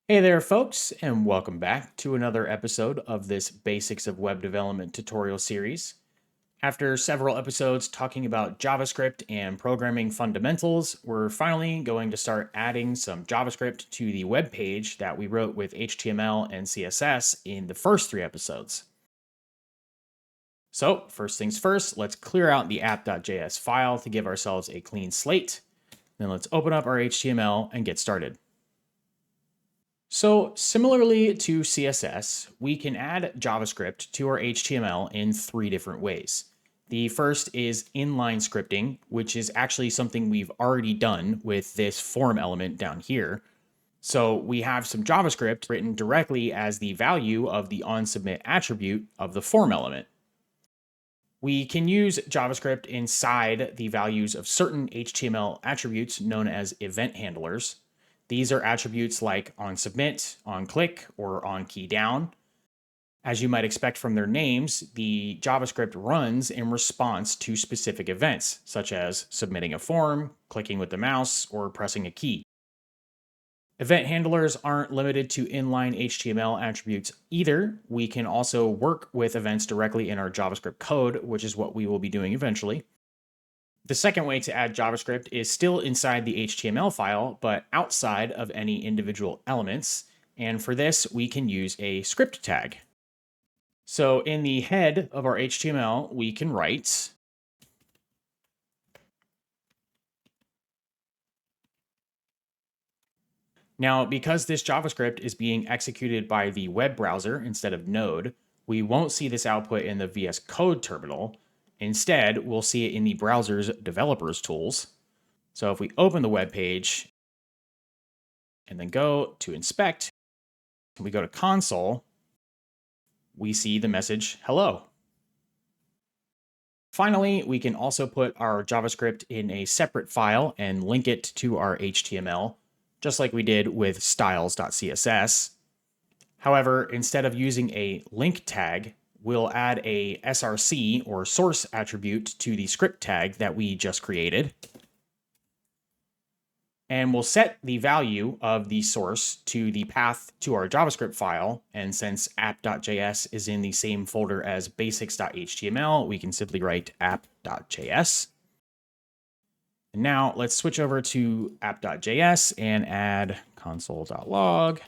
Hey there, folks, and welcome back to another episode of this Basics of Web Development tutorial series. After several episodes talking about JavaScript and programming fundamentals, we're finally going to start adding some JavaScript to the web page that we wrote with HTML and CSS in the first 3 episodes. So, first things first, let's clear out the app.js file to give ourselves a clean slate. Then let's open up our HTML and get started. So similarly to CSS, we can add JavaScript to our HTML in 3 different ways. The first is inline scripting, which is actually something we've already done with this form element down here. So we have some JavaScript written directly as the value of the onSubmit attribute of the form element. We can use JavaScript inside the values of certain HTML attributes known as event handlers. These are attributes like onSubmit, onClick, or onKeyDown. As you might expect from their names, the JavaScript runs in response to specific events, such as submitting a form, clicking with the mouse, or pressing a key. Event handlers aren't limited to inline HTML attributes either. We can also work with events directly in our JavaScript code, which is what we will be doing eventually. The second way to add JavaScript is still inside the HTML file, but outside of any individual elements. And for this, we can use a script tag. So in the head of our HTML, we can write Now, because this JavaScript is being executed by the web browser instead of Node, we won't see this output in the VS Code terminal. Instead, we'll see it in the browser's developers tools. So if we open the web page and then go to inspect, we go to console, we see the message, hello. Finally, we can also put our JavaScript in a separate file and link it to our HTML, just like we did with styles.css. However, instead of using a link tag, we'll add a src or source attribute to the script tag that we just created. And we'll set the value of the source to the path to our JavaScript file. And since app.js is in the same folder as basics.html, we can simply write app.js. And now let's switch over to app.js and add console.log.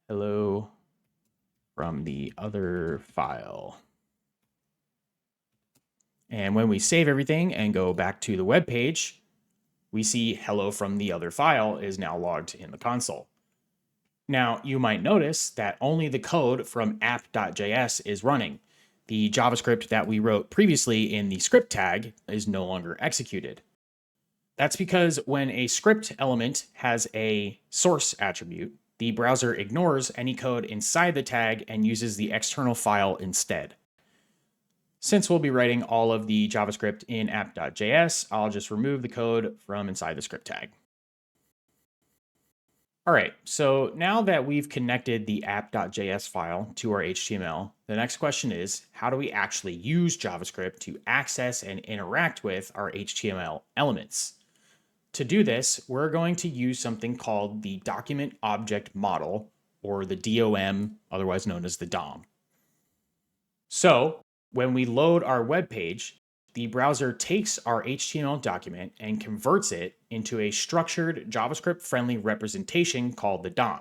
Hello from the other file. And when we save everything and go back to the web page, we see hello from the other file is now logged in the console. Now, you might notice that only the code from app.js is running. The JavaScript that we wrote previously in the script tag is no longer executed. That's because when a script element has a source attribute, the browser ignores any code inside the tag and uses the external file instead. Since we'll be writing all of the JavaScript in app.js, I'll just remove the code from inside the script tag. All right, so now that we've connected the app.js file to our HTML, the next question is, how do we actually use JavaScript to access and interact with our HTML elements? To do this, we're going to use something called the Document Object Model, or the DOM, otherwise known as the DOM. So when we load our web page, the browser takes our HTML document and converts it into a structured JavaScript-friendly representation called the DOM.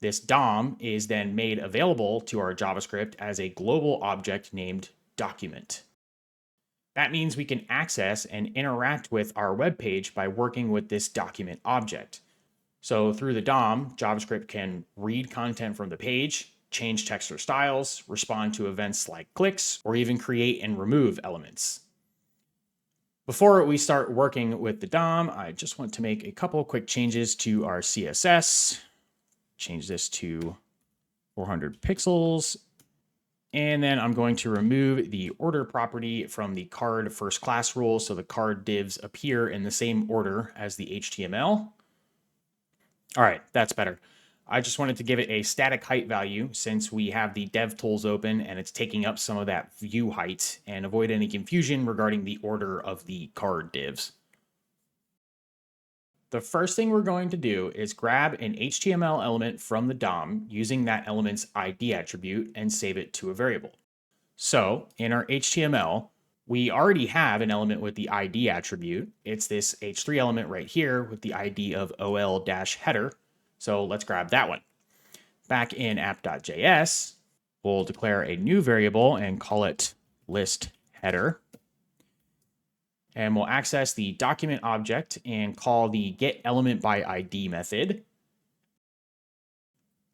This DOM is then made available to our JavaScript as a global object named document. That means we can access and interact with our web page by working with this document object. So through the DOM, JavaScript can read content from the page, change text or styles, respond to events like clicks, or even create and remove elements. Before we start working with the DOM, I just want to make a couple quick changes to our CSS. Change this to 400 pixels. And then I'm going to remove the order property from the card first class rule so the card divs appear in the same order as the HTML. All right, that's better. I just wanted to give it a static height value since we have the dev tools open and it's taking up some of that view height, and avoid any confusion regarding the order of the card divs. the first thing we're going to do is grab an HTML element from the DOM using that element's ID attribute and save it to a variable. So in our HTML, we already have an element with the ID attribute. It's this H3 element right here with the ID of OL-header. So let's grab that one. Back in app.js, we'll declare a new variable and call it list header. And we'll access the document object and call the getElementById method.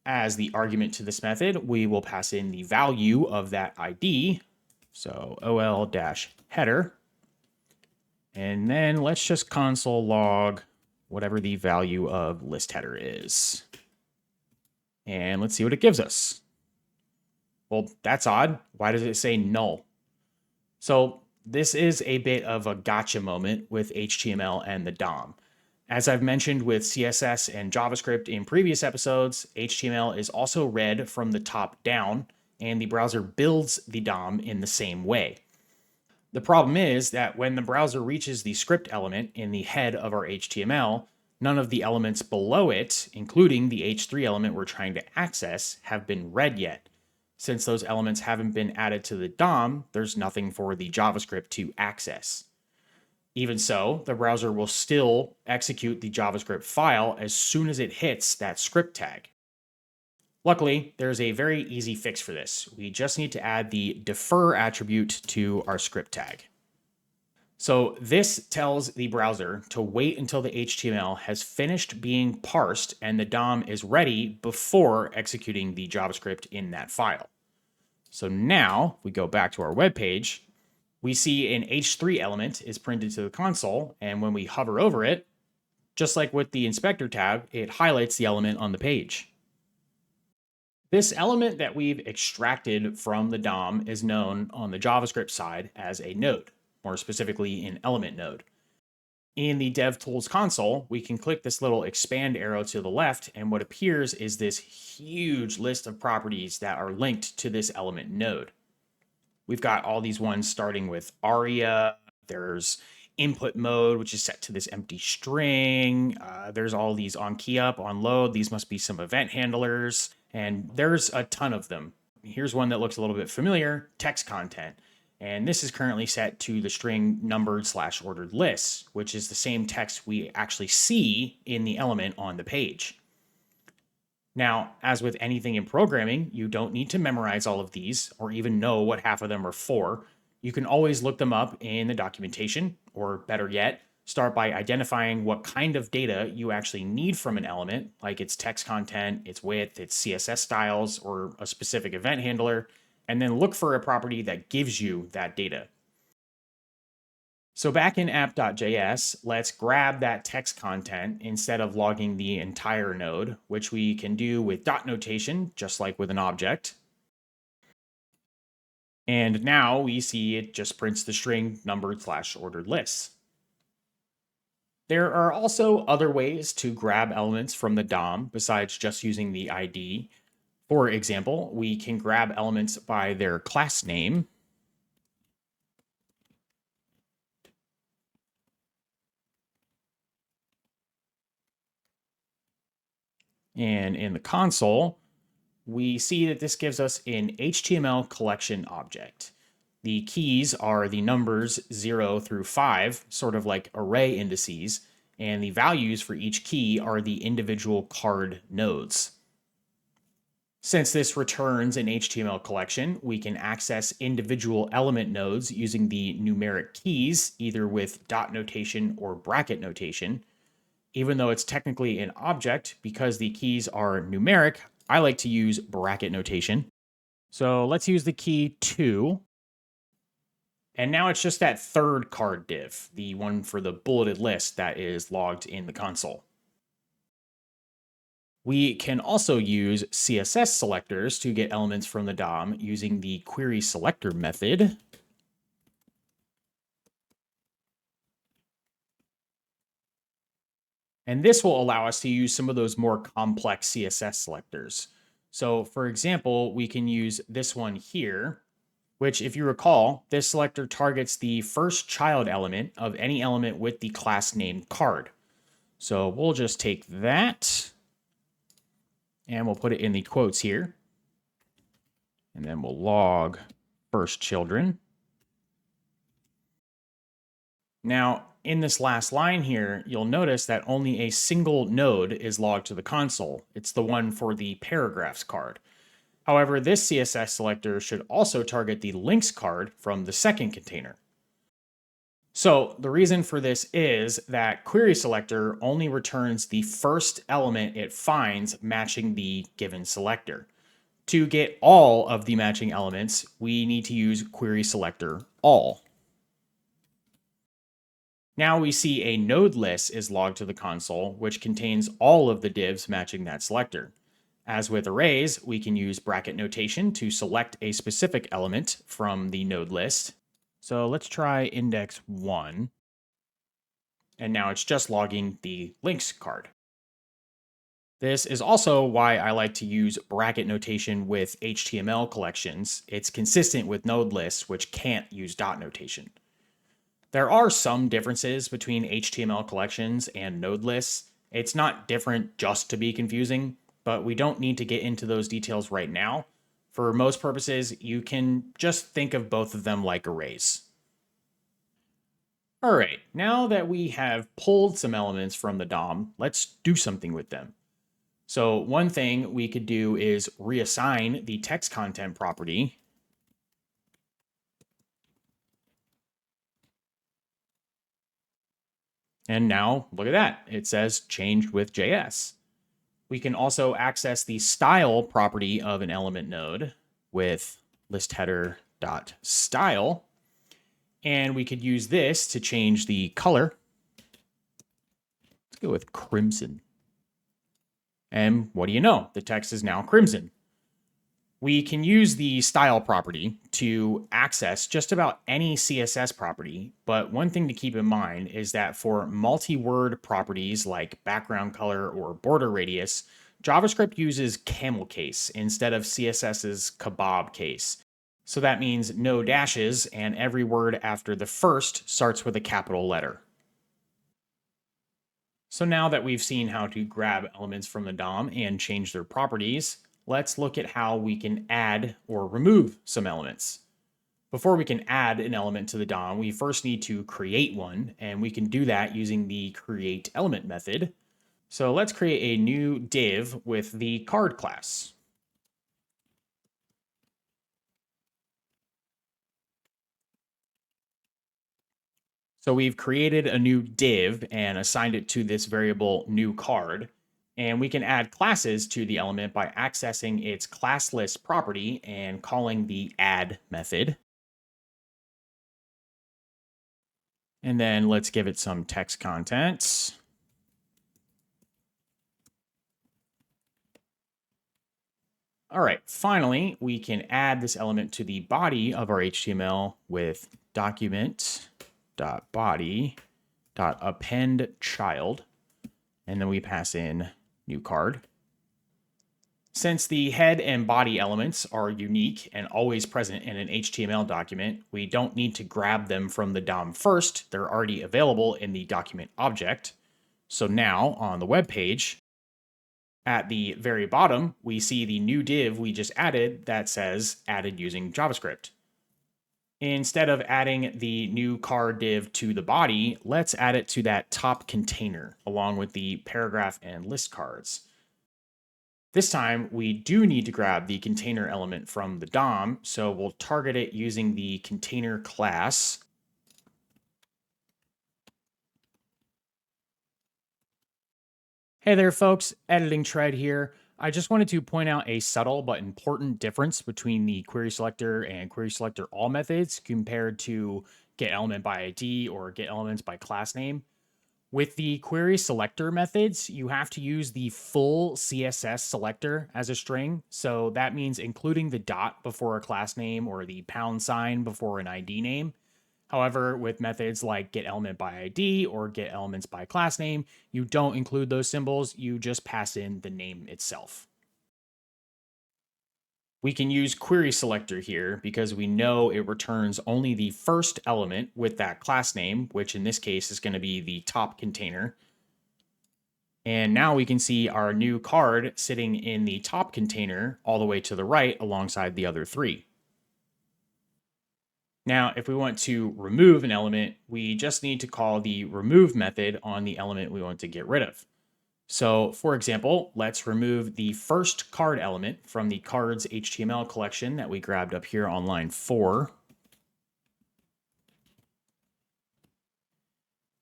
As the argument to this method, we will pass in the value of that ID. So OL-header. And then let's just console log whatever the value of list header is. And let's see what it gives us. Well, that's odd. Why does it say null? So this is a bit of a gotcha moment with HTML and the DOM. As I've mentioned with CSS and JavaScript in previous episodes, HTML is also read from the top down, and the browser builds the DOM in the same way. The problem is that when the browser reaches the script element in the head of our HTML, none of the elements below it, including the H3 element we're trying to access, have been read yet. Since those elements haven't been added to the DOM, there's nothing for the JavaScript to access. Even so, the browser will still execute the JavaScript file as soon as it hits that script tag. Luckily, there's a very easy fix for this. We just need to add the defer attribute to our script tag. So this tells the browser to wait until the HTML has finished being parsed and the DOM is ready before executing the JavaScript in that file. So now, if we go back to our web page, we see an H3 element is printed to the console, and when we hover over it, just like with the inspector tab, it highlights the element on the page. This element that we've extracted from the DOM is known on the JavaScript side as a node, more specifically an element node. In the DevTools console, we can click this little expand arrow to the left, and what appears is this huge list of properties that are linked to this element node. We've got all these ones starting with aria. There's input mode, which is set to this empty string. There's all these on key up, on load. These must be some event handlers, and there's a ton of them. Here's one that looks a little bit familiar, text content. And this is currently set to the string numbered/ordered lists, which is the same text we actually see in the element on the page. Now, as with anything in programming, you don't need to memorize all of these or even know what half of them are for. You can always look them up in the documentation, or better yet, start by identifying what kind of data you actually need from an element, like its text content, its width, its CSS styles, or a specific event handler, and then look for a property that gives you that data. So back in app.js, let's grab that text content instead of logging the entire node, which we can do with dot notation, just like with an object. And now we see it just prints the string numbered/ordered lists. There are also other ways to grab elements from the DOM besides just using the ID. For example, we can grab elements by their class name. And in the console, we see that this gives us an HTML collection object. The keys are the numbers 0 through 5, sort of like array indices, and the values for each key are the individual card nodes. Since this returns an HTML collection, we can access individual element nodes using the numeric keys, either with dot notation or bracket notation. Even though it's technically an object, because the keys are numeric, I like to use bracket notation. So let's use the key 2. And now it's just that third card div, the one for the bulleted list that is logged in the console. We can also use CSS selectors to get elements from the DOM using the query selector method. And this will allow us to use some of those more complex CSS selectors. So for example, we can use this one here, which if you recall, this selector targets the first child element of any element with the class name card. So we'll just take that and we'll put it in the quotes here. And then we'll log first children. Now, in this last line here, you'll notice that only a single node is logged to the console. It's the one for the paragraphs card. However, this CSS selector should also target the links card from the second container. So the reason for this is that query selector only returns the first element it finds matching the given selector. To get all of the matching elements, we need to use query selector all. Now we see a node list is logged to the console, which contains all of the divs matching that selector. As with arrays, we can use bracket notation to select a specific element from the node list. So let's try index 1. And now it's just logging the links card. This is also why I like to use bracket notation with HTML collections. It's consistent with node lists, which can't use dot notation. There are some differences between HTML collections and node lists. It's not different just to be confusing, but we don't need to get into those details right now. For most purposes, you can just think of both of them like arrays. All right, now that we have pulled some elements from the DOM, let's do something with them. So one thing we could do is reassign the text content property. And now look at that. It says changed with JS. We can also access the style property of an element node with listheader.style. And we could use this to change the color. Let's go with crimson. And what do you know? The text is now crimson. We can use the style property to access just about any CSS property, but one thing to keep in mind is that for multi-word properties like background color or border radius, JavaScript uses camel case instead of CSS's kebab case. So that means no dashes and every word after the first starts with a capital letter. So now that we've seen how to grab elements from the DOM and change their properties, let's look at how we can add or remove some elements. Before we can add an element to the DOM, we first need to create one, and we can do that using the createElement method. So let's create a new div with the card class. So we've created a new div and assigned it to this variable new card. And we can add classes to the element by accessing its class list property and calling the add method. And then let's give it some text content. All right, finally, we can add this element to the body of our HTML with document.body.append child. And then we pass in new card. Since the head and body elements are unique and always present in an HTML document, we don't need to grab them from the DOM first. They're already available in the document object. So now on the web page, at the very bottom, we see the new div we just added that says added using JavaScript. Instead of adding the new card div to the body, let's add it to that top container along with the paragraph and list cards. This time, we do need to grab the container element from the DOM, so we'll target it using the container class. Hey there, folks. Editing Tread here. I just wanted to point out a subtle but important difference between the query selector and query selector all methods compared to get element by ID or get elements by class name. With the query selector methods, you have to use the full CSS selector as a string. So that means including the dot before a class name or the pound sign before an ID name. However, with methods like getElementById or getElementsByClassName, you don't include those symbols, you just pass in the name itself. We can use query selector here because we know it returns only the first element with that class name, which in this case is going to be the top container. And now we can see our new card sitting in the top container all the way to the right alongside the other three. Now, if we want to remove an element, we just need to call the remove method on the element we want to get rid of. So for example, let's remove the first card element from the cards HTML collection that we grabbed up here on line 4.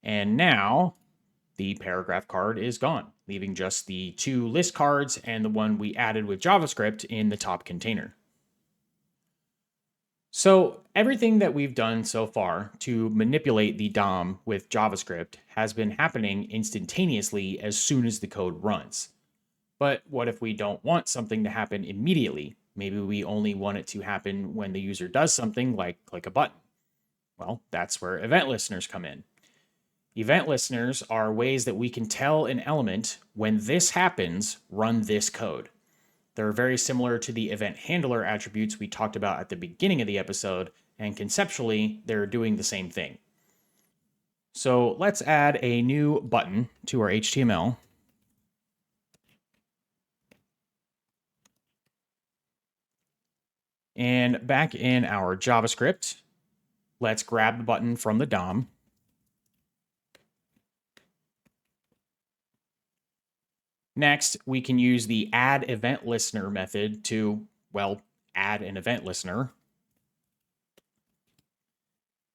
And now the paragraph card is gone, leaving just the 2 list cards and the one we added with JavaScript in the top container. So everything that we've done so far to manipulate the DOM with JavaScript has been happening instantaneously as soon as the code runs. But what if we don't want something to happen immediately? Maybe we only want it to happen when the user does something like click a button. Well, that's where event listeners come in. Event listeners are ways that we can tell an element, when this happens, run this code. They're very similar to the event handler attributes we talked about at the beginning of the episode, and conceptually, they're doing the same thing. So let's add a new button to our HTML. And back in our JavaScript, let's grab the button from the DOM. Next, we can use the add event listener method to, well, add an event listener.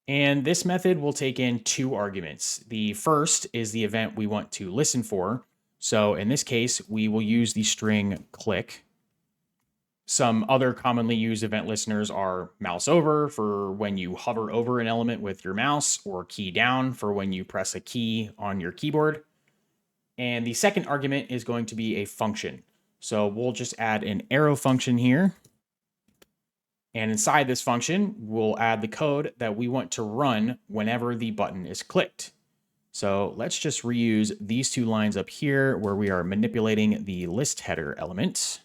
And this method will take in 2 arguments. The first is the event we want to listen for. So in this case, we will use the string click. Some other commonly used event listeners are mouse over for when you hover over an element with your mouse, or key down for when you press a key on your keyboard. And the second argument is going to be a function. So we'll just add an arrow function here. And inside this function, we'll add the code that we want to run whenever the button is clicked. So let's just reuse these 2 lines up here where we are manipulating the list header element.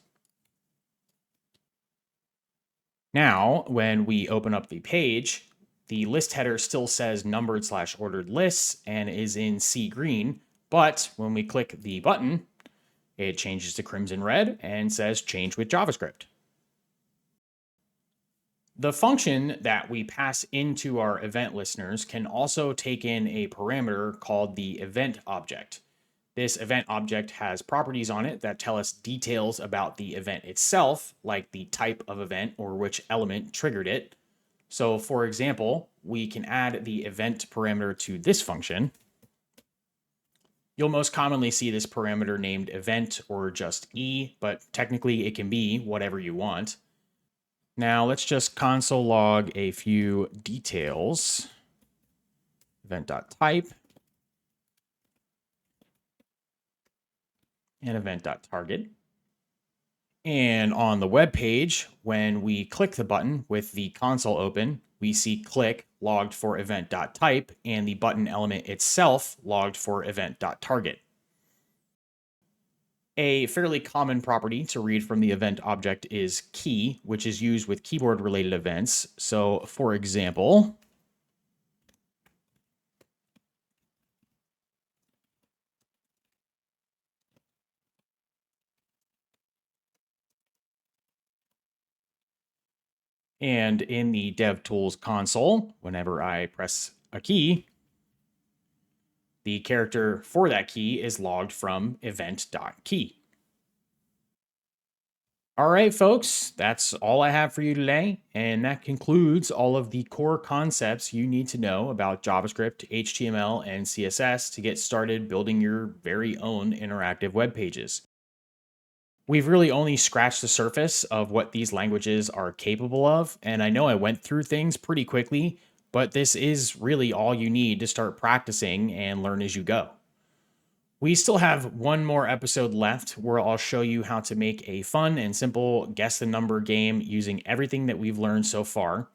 Now, when we open up the page, the list header still says numbered/ordered lists and is in sea green. But when we click the button, it changes to crimson red and says change with JavaScript. The function that we pass into our event listeners can also take in a parameter called the event object. This event object has properties on it that tell us details about the event itself, like the type of event or which element triggered it. So for example, we can add the event parameter to this function. You'll most commonly see this parameter named event or just E, but technically it can be whatever you want. Now let's just console log a few details. Event.type and event.target. And on the web page, when we click the button with the console open, we see click logged for event.type and the button element itself logged for event.target. A fairly common property to read from the event object is key, which is used with keyboard related events. So for example, and in the DevTools console, whenever I press a key, the character for that key is logged from event.key. All right, folks, that's all I have for you today. And that concludes all of the core concepts you need to know about JavaScript, HTML, and CSS to get started building your very own interactive web pages. We've really only scratched the surface of what these languages are capable of, and I know I went through things pretty quickly, but this is really all you need to start practicing and learn as you go. We still have one more episode left where I'll show you how to make a fun and simple guess the number game using everything that we've learned so far.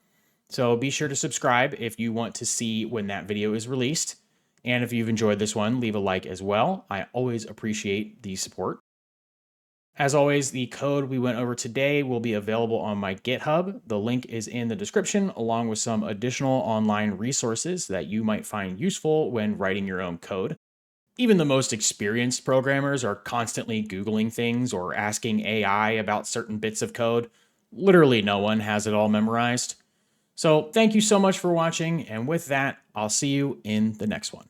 So be sure to subscribe if you want to see when that video is released. And if you've enjoyed this one, leave a like as well. I always appreciate the support. As always, the code we went over today will be available on my GitHub. The link is in the description, along with some additional online resources that you might find useful when writing your own code. Even the most experienced programmers are constantly Googling things or asking AI about certain bits of code. Literally, no one has it all memorized. So, thank you so much for watching, and with that, I'll see you in the next one.